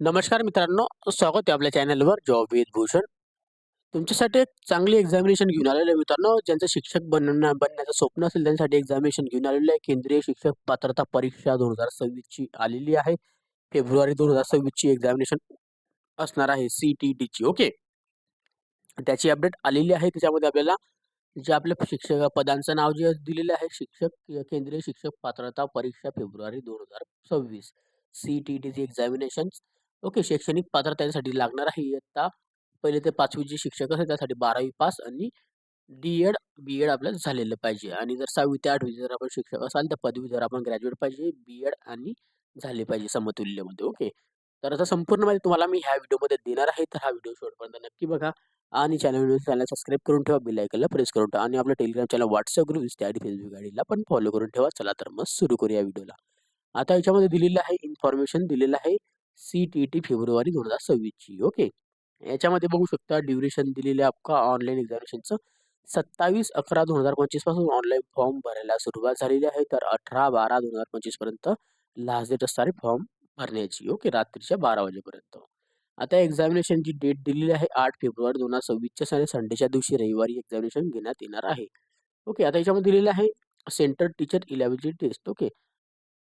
नमस्कार मित्रांनो, स्वागत आहे आपल्या चॅनलवर जॉब विथ भूषण. तुमच्यासाठी एक चांगली एक्झामिनेशन घेऊन आलेलो आहे मित्रांनो. ज्यांचं शिक्षक बनण्याचं स्वप्न असेल त्यांच्यासाठी एक्झामिनेशन घेऊन आलेलो आहे. केंद्रीय शिक्षक पात्रता परीक्षा 2026 ची आलेली आहे. फेब्रुवारी 2026 ची एक्झामिनेशन असणार आहे सी-टी-टीची. ओके. त्याची अपडेट आलेली आहे. त्याच्यामध्ये आपल्याला जे आपल्या शिक्षक पदांचं नाव जे दिलेलं आहे, केंद्रीय शिक्षक पात्रता परीक्षा फेब्रुवारी 2026 सी-टी-टीची एक्झामिनेशन. ओके. शैक्षणिक पात्रतेसाठी लागणार आहे इयत्ता 1ली ते 5वी चे शिक्षक असेल त्यासाठी 12वी पास आणि डी-एड, बी-एड आपल्याला झालेलं पाहिजे आणि जर 6वी ते 8वी जर आपण शिक्षक असाल तर पदवी जर आपण ग्रॅज्युएट पाहिजे, बी-एड आणि झाले पाहिजे समतुल्यमध्ये. ओके. तर आता संपूर्ण माहिती तुम्हाला मी ह्या व्हिडिओमध्ये देणार आहे. तर हा व्हिडिओ शेवटपर्यंत नक्की बघा आणि चॅनलला सबस्क्राईब करून ठेवा, बेल आयकॉनला प्रेस करून ठेवा आणि आपलं Telegram channel, WhatsApp group, Insta ID, Facebook आयडीला पण फॉलो करून ठेवा. चला तर मग सुरू करूया व्हिडिओला. आता याच्यामध्ये दिलेलं आहे इन्फॉर्मेशन दिलेलं आहे सी-टी-टी फेब्रुवारी 2026 ची. ओके. याच्यामध्ये बघू शकता ड्युरेशन दिलेलं आहे आपका ऑनलाईन एक्झामिनेशनचं 27/11/2025 पासून ऑनलाईन फॉर्म भरायला सुरुवात झालेली आहे. तर 18/12/2025 पर्यंत लास्ट डेट असणार आहे फॉर्म भरण्याची. ओके. रात्रीच्या 12 वाजेपर्यंत. आता एक्झामिनेशनची डेट दिलेली आहे 8 फेब्रुवारी 2026 च्या संडेच्या दिवशी रविवारी एक्झामिनेशन घेण्यात येणार आहे. ओके. आता याच्यामध्ये दिलेलं आहे central teacher eligibility test. Okay.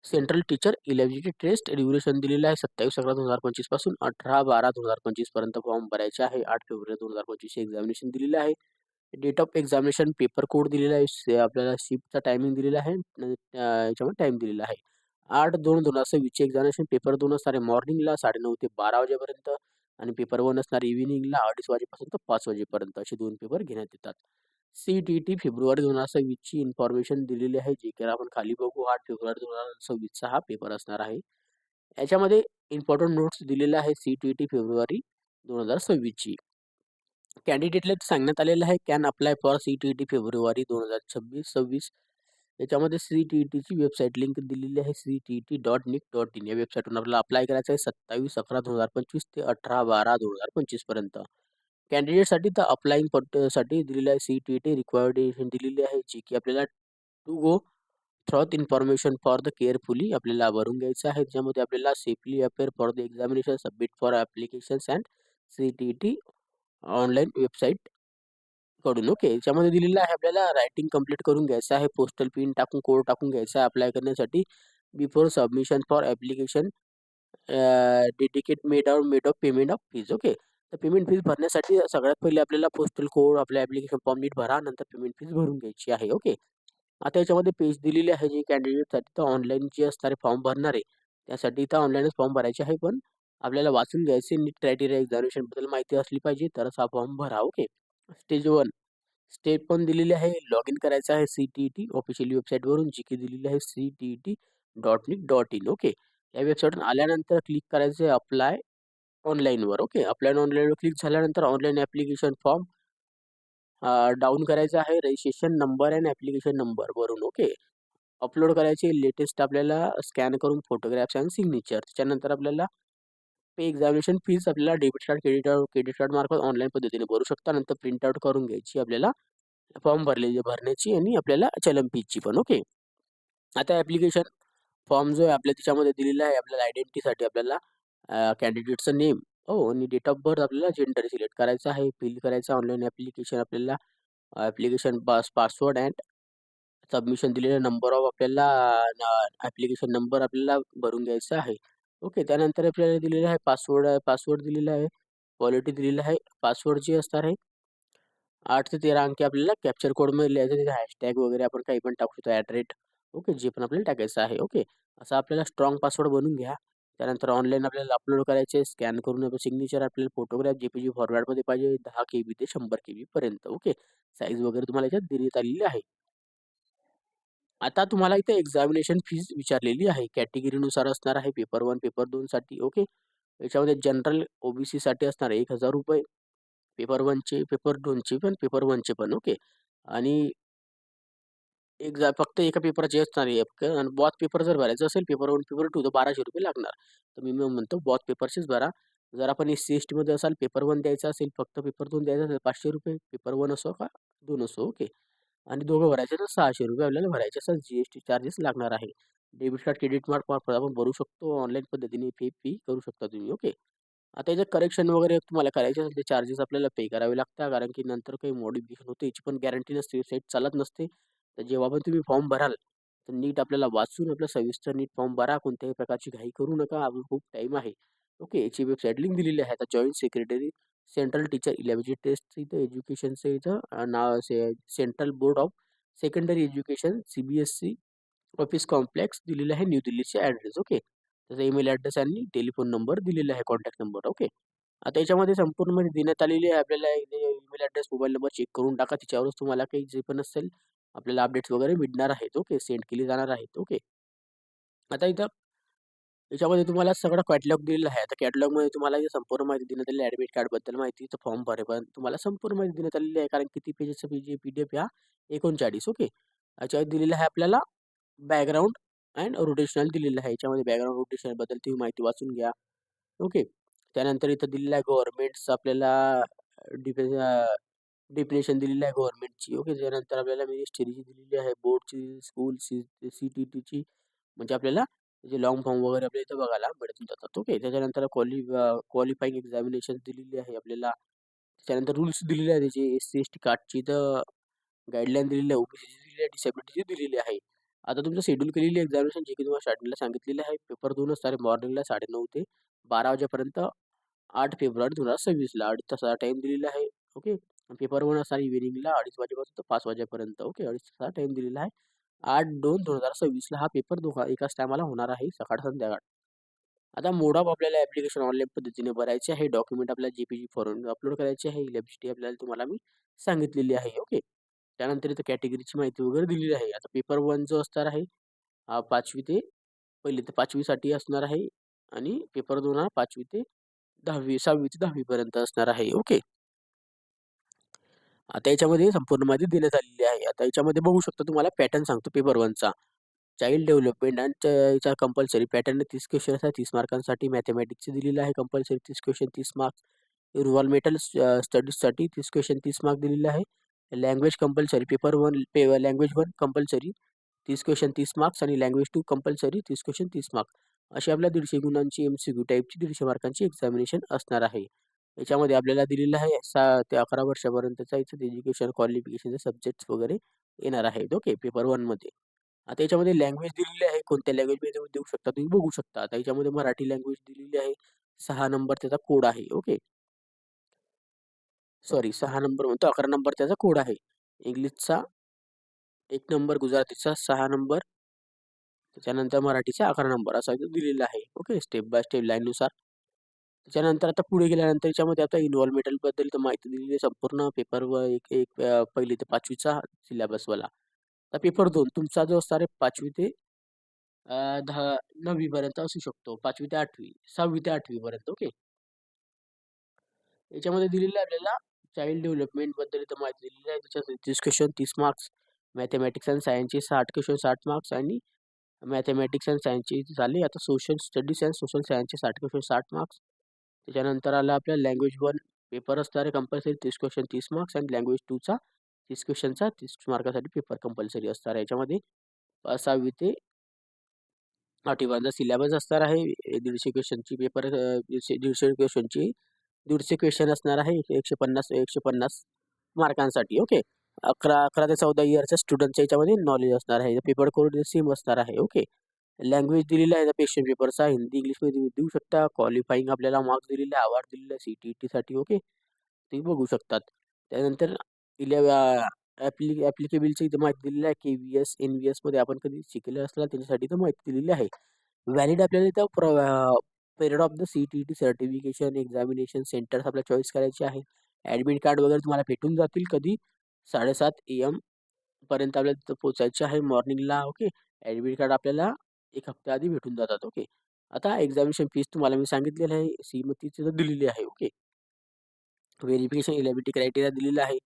Central teacher eligibility test duration दिलेलं आहे 27/11/2025 पासून 18/12/2025 पर्यंत फॉर्म भरायचे आहे. 8 फेब्रुवारी 2025 चे एक्झामिनेशन दिलेलं आहे. Date of examination paper code दिलेला आहे. आपल्याला शिफ्टचा टायमिंग दिलेला आहे. याच्यामध्ये टाईम दिलेला आहे. 8/2/2026 चे एक्झामिनेशन पेपर 2 असणार आहे मॉर्निंगला 9:30 ते 12 वाजेपर्यंत आणि पेपर 1 असणार इव्हिनिंगला 2:30 वाजेपासून तर 5 वाजेपर्यंत असे 2 पेपर घेण्यात येतात. सी-टी-टी फेब्रुवारी 2026 ची इन्फॉर्मेशन दिलेली आहे. जी की आपण खाली बघू 8 फेब्रुवारी 2026 चा हा पेपर असणार आहे. याच्यामध्ये इम्पोर्टंट नोट्स दिलेल्या आहे सी-टी-टी फेब्रुवारी 2026 ची. कॅन्डिडेटला सांगण्यात आलेलं आहे can apply for C-T-T February 2026. याच्यामध्ये सी-टी-टीची वेबसाईट लिंक दिलेली आहे ctt.nic.in या वेबसाईटवरून आपल्याला अप्लाय करायचं आहे 27/11/2025 ते 18/12/2025 पर्यंत. कॅन्डिडेटसाठी तर अप्लाइंग साठी दिलेलं आहे सी-टी-टी रिक्वायर्डेशन दिलेली आहे जी की आपल्याला to go through information for the carefully आपल्याला भरून घ्यायचं आहे. ज्यामध्ये आपल्याला safely appear for the examination submit for applications and CTT online website कडून. ओके. याच्यामध्ये दिलेलं आहे आपल्याला रायटिंग कंप्लीट करून घ्यायचं आहे. पोस्टल पिन टाकून कोड टाकून घ्यायचा आहे अप्लाय करण्यासाठी. Before submission for application dedicate made of payment of fees. Okay. तर पेमेंट फीज भरण्यासाठी सगळ्यात पहिले आपल्याला पोस्टल कोड आपल्या ॲप्लिकेशन फॉर्म नीट भरा. नंतर पेमेंट फीज भरून घ्यायची आहे. ओके. आता याच्यामध्ये पेज दिलेली आहे जी कॅन्डिडेटसाठी तर ऑनलाईन जे असणारे फॉर्म भरणार आहे त्यासाठी तर ऑनलाईनच फॉर्म भरायचे आहे. पण आपल्याला वाचून घ्यायचे नीट क्रायटेरिया एक्झामिनेशनबद्दल माहिती असली पाहिजे तरच हा फॉर्म भरा. ओके. स्टेज 1 स्टेप 1 दिलेली आहे. लॉग इन करायचं आहे सी-टी-टी ऑफिशियल वेबसाईटवरून जी की दिलेली आहे ctt.nic.in. ओके. या वेबसाईटवरून आल्यानंतर क्लिक करायचं आहे अप्लाय ऑनलाईनवर. ओके. अप्लाय ऑनलाईनवर क्लिक झाल्यानंतर ऑनलाईन ॲप्लिकेशन फॉर्म डाउन करायचा आहे. रजिस्ट्रेशन नंबर आणि ॲप्लिकेशन नंबर वरून. ओके. अपलोड करायचे लेटेस्ट आपल्याला स्कॅन करून फोटोग्राफ्स आणि सिग्नेचर. त्याच्यानंतर आपल्याला पे एक्झामिनेशन फीज आपल्याला डेबिट कार्ड, क्रेडिट कार्ड मार्फत ऑनलाईन पद्धतीने भरू शकता. नंतर प्रिंट आउट करून घ्यायची आपल्याला फॉर्म भरण्याची आणि आपल्याला चलन फीजची पण. ओके. आता ॲप्लिकेशन फॉर्म जो आहे आपल्या त्याच्यामध्ये दिलेला आहे आपल्याला आयडेंटिटीसाठी आपल्याला कॅन्डिडेटचं नेम आणि डेट ऑफ बर्थ आपल्याला जेंडर सिलेक्ट करायचं आहे. फिल करायचं ऑनलाईन ॲप्लिकेशन आपल्याला ॲप्लिकेशन पासवर्ड अँड सबमिशन दिलेला नंबर ऑफ आपल्याला ॲप्लिकेशन नंबर आपल्याला भरून घ्यायचा आहे. ओके. त्यानंतर आपल्याला दिलेला आहे पासवर्ड दिलेला आहे. क्वालिटी दिलेला आहे. पासवर्ड जे असणार आहे 8 ते 13 अंकी आपल्याला कॅप्चर कोडमध्ये लिहायचं तिथे हॅशटॅग वगैरे आपण काही पण टाकू शकतो ॲट ओके. जे पण आपल्याला टाकायचं आहे. ओके. असा आपल्याला स्ट्राँग पासवर्ड बनवून घ्या. त्यानंतर ऑनलाईन आपल्याला अपलोड करायचे स्कॅन करून आपलं सिग्नेचर आपल्याला फोटोग्राफ जे-पी-जी फॉर्मॅटमध्ये पाहिजे 10 KB ते 100 KB पर्यंत. ओके. साईज वगैरे तुम्हाला याच्यात देण्यात आलेली आहे. आता तुम्हाला इथे एक्झामिनेशन फीज विचारलेली आहे. कॅटेगरीनुसार असणार आहे. पेपर 1, पेपर 2 साठी. ओके. याच्यामध्ये जनरल साठी असणार आहे ₹1000. पेपर 1 चे, पेपर 2 चे पण, पेपर 1 चे पण. ओके. आणि फक्त एका पेपरचे असणार आहे आणि बॉथ पेपर जर भरायचं असेल पेपर 1, पेपर 2 तर ₹1200 लागणार. तर मी म्हणतो बॉथ पेपरचेच भरा. जर आपण एस-सी-एस-टीमध्ये असाल पेपर 1 द्यायचा असेल, फक्त पेपर 2 द्यायचा असेल ₹500 पेपर 1 असो का 2 असो. ओके. आणि दोघं भरायचे तर ₹600 आपल्याला भरायचे असतात. जी-एस-टी चार्जेस लागणार आहे. डेबिट कार्ड, क्रेडिट कार्ड वापरून आपण भरू शकतो. ऑनलाईन पद्धतीने पे करू शकता तुम्ही. ओके. आता याचं करेक्शन वगैरे तुम्हाला करायचे असेल, ते चार्जेस आपल्याला पे करावे लागतात. कारण की नंतर काही मॉडिफिकेशन होते, याची पण गॅरंटी नसते. साईट चालत नसते. तर जेव्हा पण तुम्ही फॉर्म भराल, तर नीट आपल्याला वाचून आपलं सविस्तर नीट फॉर्म भरा. कोणत्याही प्रकारची घाई करू नका. अजून खूप टाईम आहे. ओके. याची वेबसाईट लिंक दिलेली आहे. आता joint secretary central teacher eligibility test इथं एज्युकेशनचं इथं नाव central board of secondary education C office complex दिलेलं आहे न्यू दिल्लीचे ॲड्रेस. ओके. त्याचा ईमेल ॲड्रेस आणि टेलिफोन नंबर दिलेला आहे, कॉन्टॅक्ट नंबर. ओके. आता याच्यामध्ये संपूर्ण माहिती देण्यात आलेली आहे. आपल्याला email address, mobile number check करून टाका. त्याच्यावरच तुम्हाला काही जे पण असेल आपल्याला अपडेट्स वगैरे मिळणार आहेत. ओके. सेंड केली जाणार आहेत. ओके. आता इथं याच्यामध्ये तुम्हाला सगळं कॅटलॉग दिलेलं आहे. आता कॅटलॉगमध्ये तुम्हाला इथे संपूर्ण माहिती देण्यात आलेली आहे. ॲडमिट कार्डबद्दल माहिती, इथं फॉर्म भरेपर्यंत तुम्हाला संपूर्ण माहिती देण्यात आलेली आहे. कारण किती पेजेसचा पी-डी-एफ ह्या 39. ओके. याच्यावर दिलेलं आहे आपल्याला बॅकग्राऊंड अँड रोटेशनल दिलेलं आहे. याच्यामध्ये बॅकग्राऊंड रोटेशनलबद्दल तुम्ही माहिती वाचून घ्या. ओके. त्यानंतर इथं दिलेलं आहे गव्हर्नमेंटचं आपल्याला डिफे डेफिनेशन दिलेली आहे गव्हर्नमेंटची. ओके. त्यानंतर आपल्याला मिनिस्ट्रीची दिलेली आहे, बोर्डची, स्कूलची, सी-टी-टीची, म्हणजे आपल्याला जे लॉंग फॉर्म वगैरे आपल्याला इथं बघायला भेटून जातात. ओके. त्याच्यानंतर क्वालिफाईंग एक्झामिनेशन दिलेली आहे आपल्याला. त्याच्यानंतर रूल्स दिलेले आहेत त्याचे, एस-सी-एस-टी कार्डची इथं गाईडलाईन दिलेली आहे, ओ-बी-सीची दिलेली आहे, डिसेबिलिटीची दिलेली आहे. आता तुमचं शेड्यूल केलेली एक्झामिनेशन जे की तुम्हाला स्टार्टिंगला सांगितलेलं आहे. पेपर 2 असणार आहे, मॉर्निंगला 9:30 ते 12 वाजेपर्यंत 8 फेब्रुवारी 2026 ला 2.5 तासाचा टाईम दिलेला आहे. ओके. पेपर 1 असणार इव्हिनिंगला 2:30 वाजेपासून तर 5 वाजेपर्यंत. ओके. 2.5 तासाचा टाईम दिलेला आहे. 8/2/2026 ला हा पेपर एकाच टायमाला होणार आहे, सकाळ-संध्याकाळ. आता मोड ऑफ आपल्याला ॲप्लिकेशन ऑनलाईन पद्धतीने भरायचे आहे. डॉक्युमेंट आपल्याला जे-पी-जी फॉर्मॅट अपलोड करायचे आहे. इलॅबिलिटी आपल्याला तुम्हाला मी सांगितलेली आहे. ओके. त्यानंतर इथं कॅटेगरीची माहिती वगैरे दिलेली आहे. आता पेपर 1 जो असणार आहे, 5वी ते 1ली ते 5वी साठी असणार आहे आणि पेपर 2 हा 5वी ते 10वी 6वी ते 10वी पर्यंत असणार आहे. ओके. आता याच्यामध्ये संपूर्ण माहिती देण्यात आलेली आहे. आता याच्यामध्ये बघू शकता, तुम्हाला पॅटर्न सांगतो पेपर 1चा. चाइल्ड डेव्हलपमेंट अँड याचा कंपल्सरी पॅटर्न 30 क्वेश्चन आहे. 30 मार्कांसाठी मॅथेमॅटिक्सचे दिलेलं आहे कंपल्सरी 30 क्वेश्चन 30 मार्क्स. एन्व्हायर्नमेंटल स्टडीजसाठी 30 क्वेश्चन 30 मार्क दिलेले आहे. Language compulsory paper 1 language 1 compulsory 30 question 30 marks आणि लँग्वेज 2 कंपल्सरी 30 क्वेश्चन 30 मार्क्स. अशी आपल्या 150 गुणांची एम-सी-क्यू टाईपची 150 मार्कांची एक्झामिनेशन असणार आहे. याच्यामध्ये आपल्याला दिलेलं आहे 6 ते 11 वर्षापर्यंतचा याचं एज्युकेशन क्वालिफिकेशनचे सब्जेक्ट्स वगैरे येणार आहेत. ओके. पेपर 1 मध्ये. आता याच्यामध्ये लँग्वेज दिलेली आहे. कोणत्या लँग्वेजमध्ये तुम्ही देऊ शकता, तुम्ही बघू शकता. आता याच्यामध्ये मराठी लँग्वेज दिलेली आहे. 6 नंबर त्याचा कोड आहे. ओके. सॉरी 6 नंबर म्हणतो, 11 नंबर त्याचा कोड आहे. इंग्लिशचा 1 नंबर, गुजरातीचा 6 नंबर, त्याच्यानंतर मराठीचा 11 नंबर असा इथं दिलेला आहे. ओके. स्टेप बाय स्टेप लाईननुसार. त्याच्यानंतर आता पुढे गेल्यानंतर याच्यामध्ये आता इन्व्हॉल्वमेंटल बद्दल माहिती दिलेली आहे. संपूर्ण पेपर व एक एक 1ली ते 5वीचा सिलेबसवाला. आता पेपर 2 तुमचा जो असणार आहे 5वी ते 9वी पर्यंत असू शकतो. 5वी ते 8वी, 6वी ते 8वी पर्यंत. ओके. याच्यामध्ये दिलेलं आहे आपल्याला चाइल्ड डेव्हलपमेंट बद्दल इथं माहिती दिलेली आहे. त्याच्यात 30 क्वेश्चन 30 मार्क्स, मॅथेमॅटिक्स अँड सायन्सचे 60 क्वेश्चन 60 मार्क्स आणि मॅथेमॅटिक्स अँड सायन्सची झाली. आता सोशल स्टडीज अँड सोशल सायन्सचे 60 क्वेश्चन 60 मार्क्स. त्याच्यानंतर आलं आपल्या लँग्वेज 1 पेपर असणार आहे कंपल्सरी 30 क्वेश्चन 30 मार्क्स आणि लँग्वेज 2चा 30 क्वेश्चनचा 30 मार्कासाठी पेपर कंपल्सरी असणार आहे. याच्यामध्ये 6वी ते 8वी पर्यंत सिलेबस असणार आहे. 150 क्वेश्चनची पेपर 150 क्वेश्चनची 150 क्वेश्चन असणार आहे. 150 मार्कांसाठी. ओके. 11 ते 14 इयरच्या स्टुडंटच्या याच्यामध्ये नॉलेज असणार आहे. पेपर कोड सेम असणार आहे. ओके. लँग्वेज दिलेला आहे क्वेश्चन पेपरचा हिंदी, इंग्लिशमध्ये तुम्ही देऊ शकता. क्वालिफाईंग आपल्याला मार्क्स दिलेले आहे, अवॉर्ड दिलेला आहे सी-टी-टीसाठी. ओके. तुम्ही बघू शकतात. त्यानंतर ॲप्लिकेबलची इथं माहिती दिलेली आहे. के-व्ही-एस, एन-व्ही-एसमध्ये आपण कधी शिकले असणार त्याच्यासाठी इथं माहिती दिलेली आहे. व्हॅलिड आपल्याला इथं period of the C-T-T certification examination centres आपल्याला चॉईस करायचे आहे. ॲडमिट कार्ड वगैरे तुम्हाला भेटून जातील कधी 7:30 AM पर्यंत आपल्याला तिथं पोहोचायचे आहे मॉर्निंगला. ओके. ॲडमिट कार्ड आपल्याला 1 हफ्त्या आधी भेटून जातात. ओके. आता एक्झामिनेशन फीस तुम्हाला मी सांगितलेलं आहे. सी मग ती तिथं दिलेली आहे. ओके. व्हेरिफिकेशन इलॅबिलिटी क्रायटेरिया दिलेला आहे.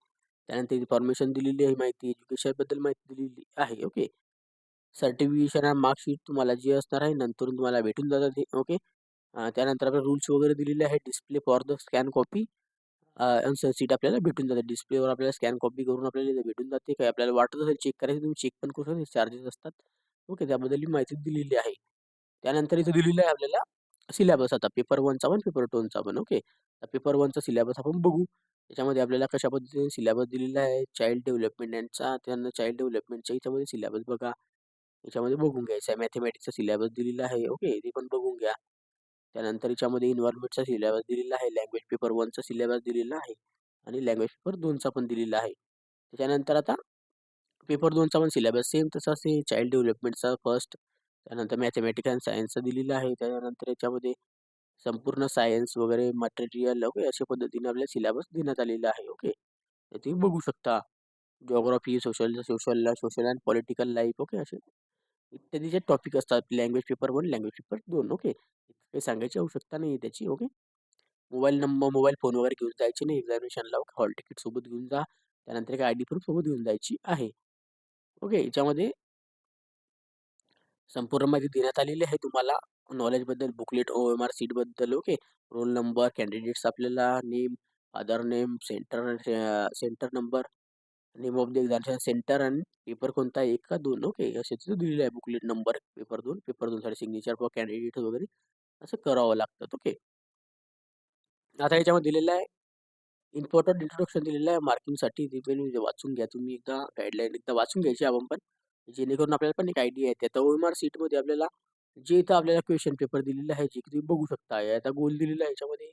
त्यानंतर इन्फॉर्मेशन दिलेली आहे, माहिती एज्युकेशनबद्दल माहिती दिलेली आहे. ओके. सर्टिफिकेशन आणि मार्कशीट तुम्हाला जी असणार आहे नंतरून तुम्हाला भेटून जातात ते. ओके. त्यानंतर आपल्याला रूल्स वगैरे दिलेले आहेत. Display for the scan copy answer sheet आपल्याला भेटून जाते. डिस्प्लेवर आपल्याला स्कॅन कॉपी करून आपल्याला इथे भेटून जाते. काही आपल्याला वाटत असेल चेक करायचं तुम्ही चेक पण करू शकता. चार्जेस असतात. ओके. त्याबद्दल ही माहिती दिलेली आहे. त्यानंतर इथे दिलेलं आहे आपल्याला सिलॅबस आता पेपर 1चा पण पेपर 2चा पण. ओके. तर पेपर 1चा सिलॅबस आपण बघू. त्याच्यामध्ये आपल्याला कशा पद्धतीने सिलॅबस दिलेला आहे. चाइल्ड डेव्हलपमेंटचा त्यांना चाइल्ड डेव्हलपमेंटच्या याच्यामध्ये सिलॅबस बघा. याच्यामध्ये बघून घ्यायचा आहे. मॅथेमॅटिक्सचा सिलॅबस दिलेला आहे. ओके. ते पण बघून घ्या. त्यानंतर याच्यामध्ये एन्व्हायर्नमेंटचा सिलॅबस दिलेला आहे. लँग्वेज पेपर 1चा सिलॅबस दिलेला आहे आणि लँग्वेज पेपर 2चा पण दिलेला आहे. त्याच्यानंतर आता पेपर 2चा पण सिलॅबस सेम तसाच आहे. चाइल्ड डेव्हलपमेंटचा फर्स्ट, त्यानंतर मॅथेमॅटिक्स अँड सायन्सचा दिलेला आहे. त्यानंतर याच्यामध्ये संपूर्ण सायन्स वगैरे मटेरियल ओके अशा पद्धतीने आपल्याला सिलॅबस देण्यात आलेला आहे. ओके. तर तुम्ही बघू शकता. Geography, social and political life okay असे इत्यादी जे टॉपिक असतात. Language paper 1, language paper 2 okay. काही सांगायची आवश्यकता नाही त्याची. ओके. मोबाईल फोन वगैरे घेऊन जायचे नाही एक्झामिनेशनला. हॉल तिकीट सोबत घेऊन जा. त्यानंतर एक आयडी प्रूफ सोबत घेऊन जायची आहे. ओके. याच्यामध्ये संपूर्ण माहिती देण्यात आलेली आहे तुम्हाला नॉलेजबद्दल, बुकलेट, OMR सीटबद्दल. ओके. रोल नंबर, कॅन्डिडेट्स आपल्याला name, father name, centre number, name of the examination centre आणि पेपर कोणता आहे 1 का 2 ओके. असे तिथे दिलेले आहे बुकलेट नंबर पेपर 2, पेपर 2 साठी सिग्नेचर फॉर कॅन्डिडेट वगैरे असं करावं लागतं. ओके. आता याच्यामध्ये दिलेलं आहे इम्पॉर्टंट इंट्रोडक्शन दिलेलं आहे मार्किंगसाठी. ते पहिले वाचून घ्या तुम्ही एकदा. गाईडलाईन एकदा वाचून घ्यायची आपण पण. जेणेकरून आपल्याला पण एक आयडिया येते. आता OMR सीटमध्ये आपल्याला जे इथं आपल्याला क्वेश्चन पेपर दिलेले आहे जे की तुम्ही बघू शकता. आता गोल दिलेला आहे याच्यामध्ये.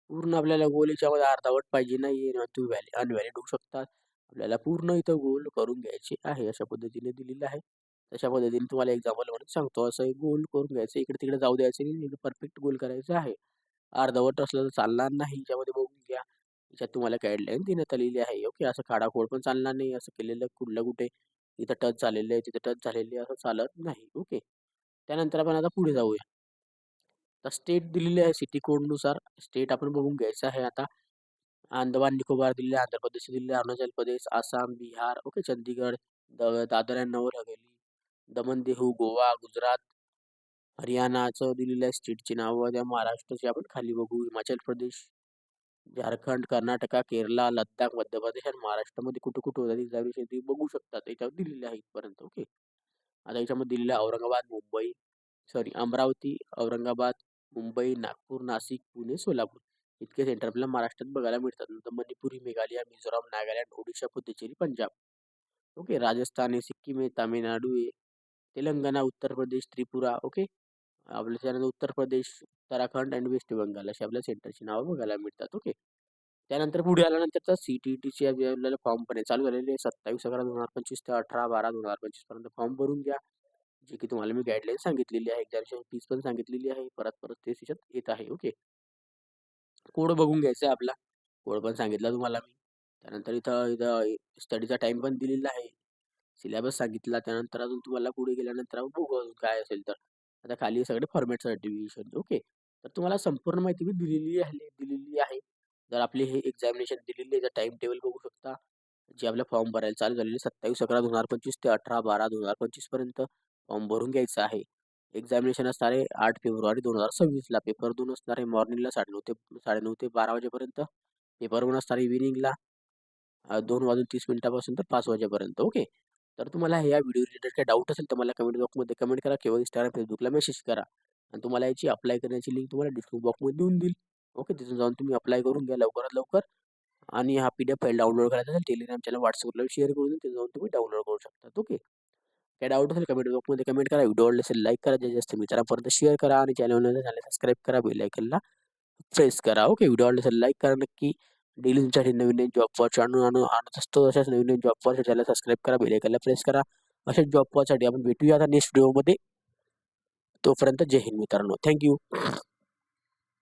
पूर्ण आपल्याला गोल याच्यामध्ये अर्धवट पाहिजे नाहीये. तुम्ही अनव्हॅलिड होऊ शकतात. आपल्याला पूर्ण इथं गोल करून घ्यायचे आहे. अशा पद्धतीने दिलेलं आहे. तशा पद्धतीने तुम्हाला एक्झाम्पल म्हणून सांगतो. असं एक गोल करून घ्यायचं. इकडे-तिकडे जाऊ द्यायचं नाही. परफेक्ट गोल करायचं आहे. अर्धवट असलं तर चालणार नाही. याच्यामध्ये बघून घ्या. याच्यात तुम्हाला गाईडलाईन देण्यात आलेली आहे. ओके. असं खाडाखोड पण चालणार नाही. असं केलेलं कुठलं कुठे इथं टच झालेलं आहे, तिथं टच झालेलं आहे असं चालत नाही. ओके. त्यानंतर आपण आता पुढे जाऊया. तर स्टेट दिलेली आहे सिटी कोडनुसार. स्टेट आपण बघून घ्यायचं आहे आता. अंदमान निकोबार दिलेले आहे, आंध्र प्रदेश दिलेले आहे, अरुणाचल प्रदेश, आसाम, बिहार, ओके, चंदीगड, दादर अँड नगर हवेली, दमण देहू, गोवा, गुजरात, हरियाणाचं दिलेलं आहे स्टेटची नावं. त्या महाराष्ट्राची आपण खाली बघू. हिमाचल प्रदेश, झारखंड, कर्नाटका, केरला, लद्दाख, मध्य प्रदेश आणि महाराष्ट्रामध्ये कुठे कुठे होतात एक्झामिनेशन ते बघू शकतात. याच्यावर दिलेले आहे इथपर्यंत. ओके. आता याच्यामध्ये दिलेलं आहे अमरावती, औरंगाबाद, मुंबई, नागपूर, नाशिक, पुणे, सोलापूर इतके सेंटर आपल्याला महाराष्ट्रात बघायला मिळतात. नंतर मणिपुरी, मेघालय, मिझोराम, नागालँड, ओडिशा, पुදුचेरी, पंजाब. ओके. राजस्थान आहे, सिक्कीम आहे, तामिळनाडू आहे, तेलंगणा, उत्तर प्रदेश, त्रिपुरा. ओके. आपल्या त्यानंतर उत्तर प्रदेश, उत्तराखंड आणि वेस्ट बंगाल अशी आपल्या सेंटरची नावं बघायला मिळतात. ओके. त्यानंतर पुढे आल्यानंतर CTETचे आपल्याला फॉर्म पण चालू झालेले आहे. 27/11/2025 ते 18/12/2025 पर्यंत फॉर्म भरून घ्या. जे की तुम्हाला मी गाईडलाईन सांगितलेली आहे. एक्झामची फीस पण सांगितलेली आहे. परत तेच त्याच्यात येत आहे. ओके. कोड बघून घ्यायचा आहे आपला. कोड पण सांगितला तुम्हाला मी. त्यानंतर इथं इथं स्टडीचा टाइम पण दिलेला आहे. सिलॅबस सांगितला. त्यानंतर अजून तुम्हाला पुढे गेल्यानंतर आपण बघू अजून काय असेल तर. आता खाली सगळे फॉर्मॅट सर्टिफिकेशन ओके. तर तुम्हाला संपूर्ण माहिती मी दिलेली आहे. जर आपली हे एक्झामिनेशन दिलेली आहे, टाइम टेबल बघू शकता. जे आपला फॉर्म भरायला चालू झालेले 27/11/2025 ते 18/12/2025 पर्यंत फॉर्म भरून घ्यायचा आहे. एक्झामिनेशन असणार आहे 8 फेब्रुवारी 2026 ला. पेपर 2 असणार आहे मॉर्निंगला 9:30 ते 12 वाजेपर्यंत. पेपर 1 असणार आहे इव्हिनिंगला 2:30 तर 5 वाजेपर्यंत. ओके. तर तुम्हाला या व्हिडिओ रिलेटेड काही डाऊट असेल तर मला कमेंट बॉक्समध्ये कमेंट करा किंवा Instagram, Facebookला मेसेज करा. आणि तुम्हाला याची अप्लाय करण्याची लिंक तुम्हाला डिस्क्रिप्शन बॉक्समध्ये देऊन देईल. ओके. तिथून जाऊन तुम्ही अप्लाय करून घ्या लवकरात लवकर. आणि हा PDF फाईल डाउनलोड करायचा असेल Telegram चॅनल, WhatsAppला शेअर करून तिथे जाऊन तुम्ही डाउनलोड करू शकता. ओके. काही डाऊट असेल कमेंट बॉक्समध्ये कमेंट करा. व्हिडिओ आवडला असेल लाईक करा, जास्तीत जास्त मित्रांपर्यंत शेअर करा आणि चॅनल सबस्क्राईब करा, बेल आयकनला प्रेस करा. ओके. व्हिडिओ आवडला असेल लाईक करा नक्की. डेली तुमच्यासाठी नवीन जॉब वॉच आणत असतो. अशाच नवीन जॉब वॉच चॅनल सबस्क्राईब करा, बेल आयकनला प्रेस करा. अशाच जॉब वॉचसाठी आपण भेटूया आता नेक्स्ट व्हिडिओमध्ये. तोपर्यंत जय हिंद मित्रांनो. थँक्यू.